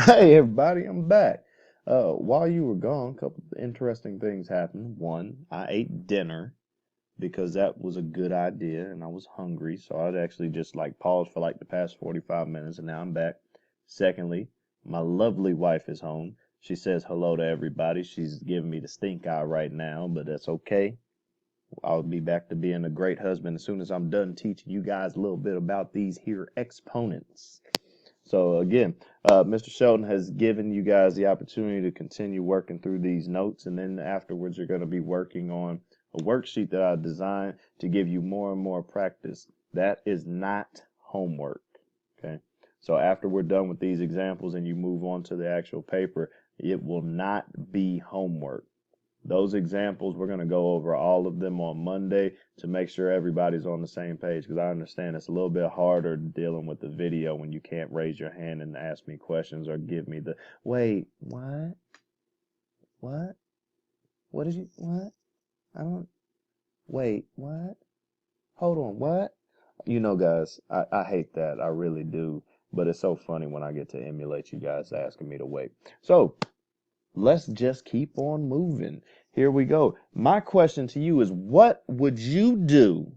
Hey everybody, I'm back. While you were gone, a couple of interesting things happened. One, I ate dinner because that was a good idea and I was hungry, so I'd actually just like paused for like the past 45 minutes and now I'm back. Secondly, my lovely wife is home. She says hello to everybody. She's giving me the stink eye right now, but that's okay. I'll be back to being a great husband as soon as I'm done teaching you guys a little bit about these here exponents. So again, Mr. Shelton has given you guys the opportunity to continue working through these notes, and then afterwards you're going to be working on a worksheet that I designed to give you more and more practice. That is not homework. Okay. So after we're done with these examples and you move on to the actual paper, it will not be homework. Those examples, we're going to go over all of them on Monday to make sure everybody's on the same page because I understand it's a little bit harder dealing with the video when you can't raise your hand and ask me questions or give me the, wait, what? What? What did you, what? I don't, wait, what? Hold on, what? You know, guys, I hate that. I really do. But it's so funny when I get to emulate you guys asking me to wait. So, let's just keep on moving. Here we go. My question to you is what would you do?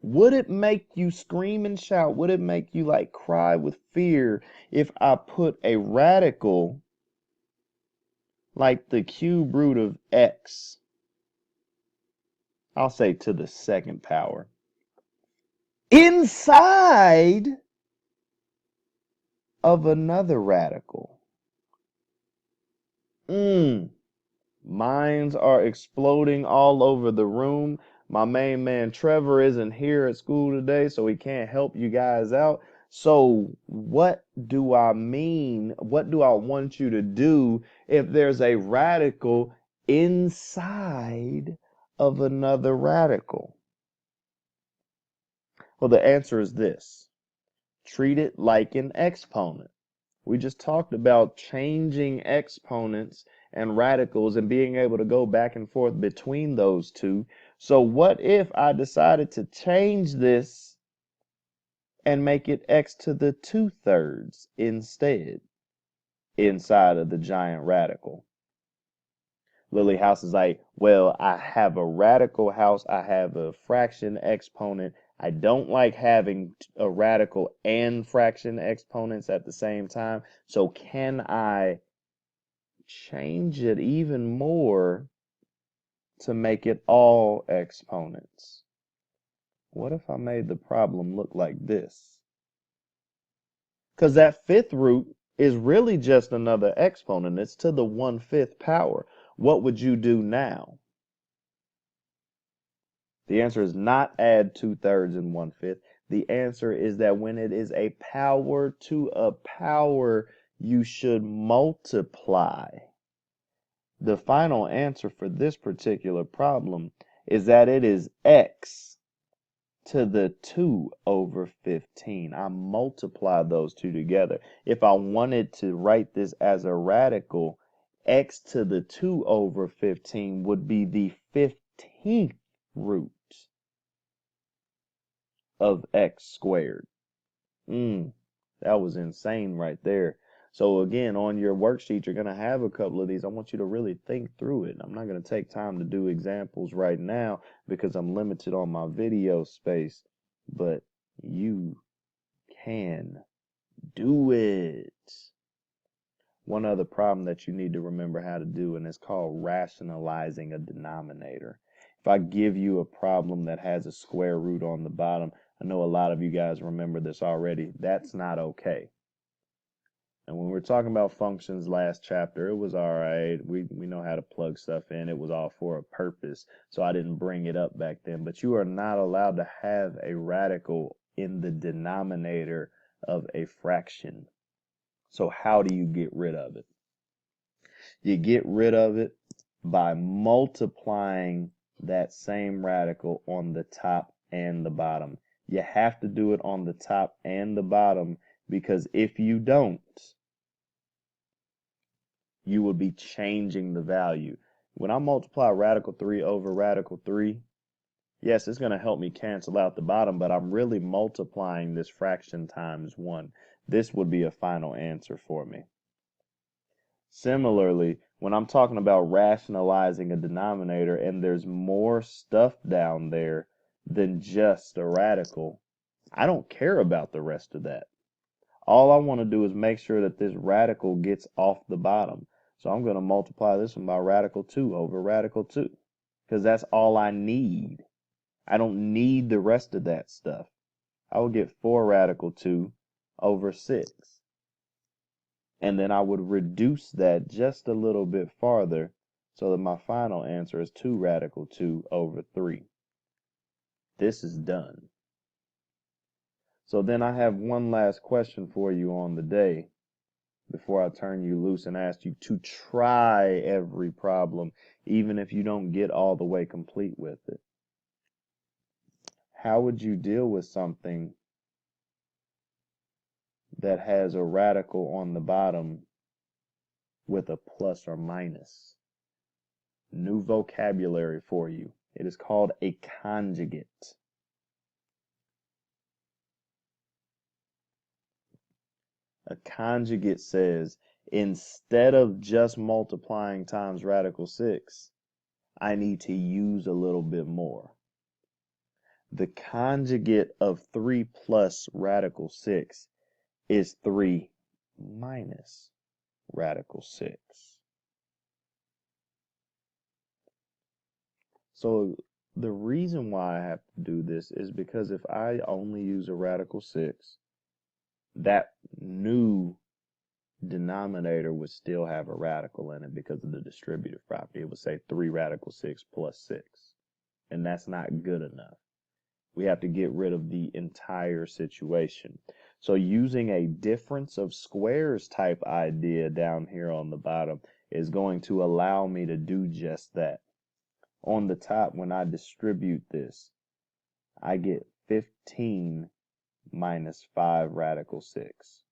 Would it make you scream and shout? Would it make you like cry with fear if I put a radical like the cube root of x, I'll say to the second power, inside of another radical? Mmm. Minds are exploding all over the room. My main man Trevor isn't here at school today, so he can't help you guys out. So, what do I mean? What do I want you to do if there's a radical inside of another radical? Well, the answer is this: treat it like an exponent. We just talked about changing exponents and radicals and being able to go back and forth between those two. So what if I decided to change this and make it x to the 2/3 instead inside of the giant radical? Lily House is like, well, I have a radical house, I have a fraction exponent. I don't like having a radical and fraction exponents at the same time. So can I change it even more to make it all exponents? What if I made the problem look like this? Because that fifth root is really just another exponent. It's to the 1/5 power. What would you do now? The answer is not add 2/3 and 1/5. The answer is that when it is a power to a power, you should multiply. The final answer for this particular problem is that it is x to the 2/15. I multiply those two together. If I wanted to write this as a radical, x to the 2/15 would be the 15th root of x squared. That was insane right there. So again, on your worksheet, you're going to have a couple of these. I want you to really think through it. I'm not going to take time to do examples right now because I'm limited on my video space, but you can do it. One other problem that you need to remember how to do, and it's called rationalizing a denominator. If I give you a problem that has a square root on the bottom, I know a lot of you guys remember this already. That's not okay. And when we were talking about functions last chapter, it was all right. We know how to plug stuff in. It was all for a purpose. So I didn't bring it up back then. But you are not allowed to have a radical in the denominator of a fraction. So how do you get rid of it? You get rid of it by multiplying that same radical on the top and the bottom. You have to do it on the top and the bottom because if you don't, you will be changing the value. When I multiply radical 3 over radical 3, yes, it's going to help me cancel out the bottom, but I'm really multiplying this fraction times 1. this would be a final answer for me. Similarly, when I'm talking about rationalizing a denominator and there's more stuff down there than just a radical, I don't care about the rest of that. All I want to do is make sure that this radical gets off the bottom. So I'm going to multiply this one by radical 2 over radical 2 because that's all I need. I don't need the rest of that stuff. I will get 4 radical 2 over 6. And then I would reduce that just a little bit farther so that my final answer is 2 radical 2 over 3. This is done. So then I have one last question for you on the day before I turn you loose and ask you to try every problem, even if you don't get all the way complete with it. How would you deal with something that has a radical on the bottom with a plus or minus? New vocabulary for you. It is called a conjugate. A conjugate says, instead of just multiplying times radical 6, I need to use a little bit more. The conjugate of 3 plus radical 6 is 3 minus radical 6. So the reason why I have to do this is because if I only use a radical 6, that new denominator would still have a radical in it because of the distributive property. It would say 3 radical 6 plus 6. And that's not good enough. We have to get rid of the entire situation. So using a difference of squares type idea down here on the bottom is going to allow me to do just that. On the top, when I distribute this, I get 15 minus 5 radical 6,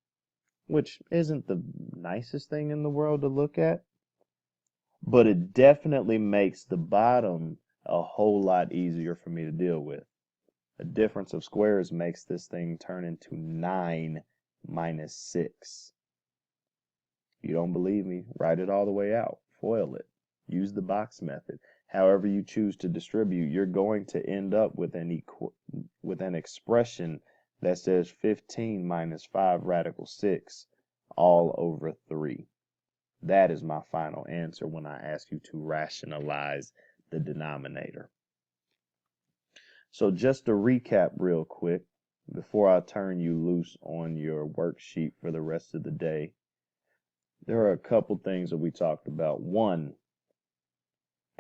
which isn't the nicest thing in the world to look at, but it definitely makes the bottom a whole lot easier for me to deal with. A difference of squares makes this thing turn into 9 minus 6. You don't believe me? Write it all the way out. FOIL it. Use the box method. However you choose to distribute, you're going to end up with an expression that says 15 minus 5 radical 6 all over 3. That is my final answer when I ask you to rationalize the denominator. So just to recap real quick, before I turn you loose on your worksheet for the rest of the day, there are a couple things that we talked about. One,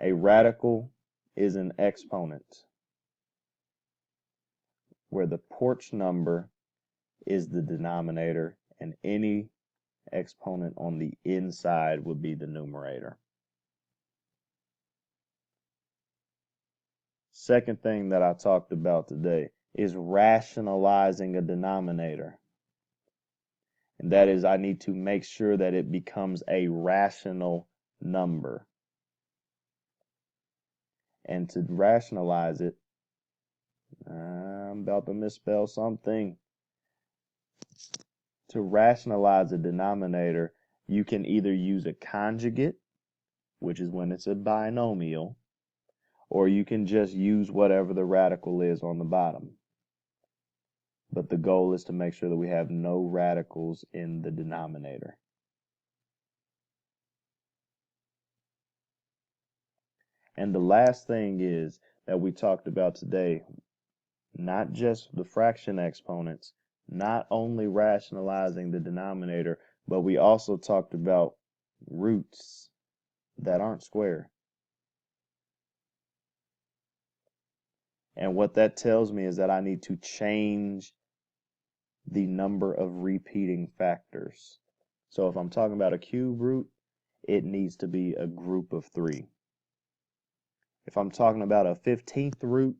a radical is an exponent where the Porch number is the denominator and any exponent on the inside would be the numerator. Second thing that I talked about today is rationalizing a denominator. And that is, I need to make sure that it becomes a rational number. And to rationalize it, I'm about to misspell something. To rationalize a denominator, you can either use a conjugate, which is when it's a binomial, or you can just use whatever the radical is on the bottom. But the goal is to make sure that we have no radicals in the denominator. And the last thing is that we talked about today, not just the fraction exponents, not only rationalizing the denominator, but we also talked about roots that aren't square. And what that tells me is that I need to change the number of repeating factors. So if I'm talking about a cube root, it needs to be a group of 3. If I'm talking about a 15th root,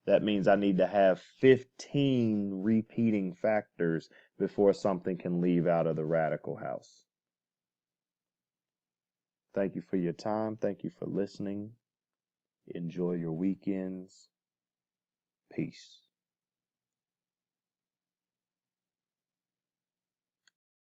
that means I need to have 15 repeating factors before something can leave out of the radical house. Thank you for your time. Thank you for listening. Enjoy your weekends. Peace.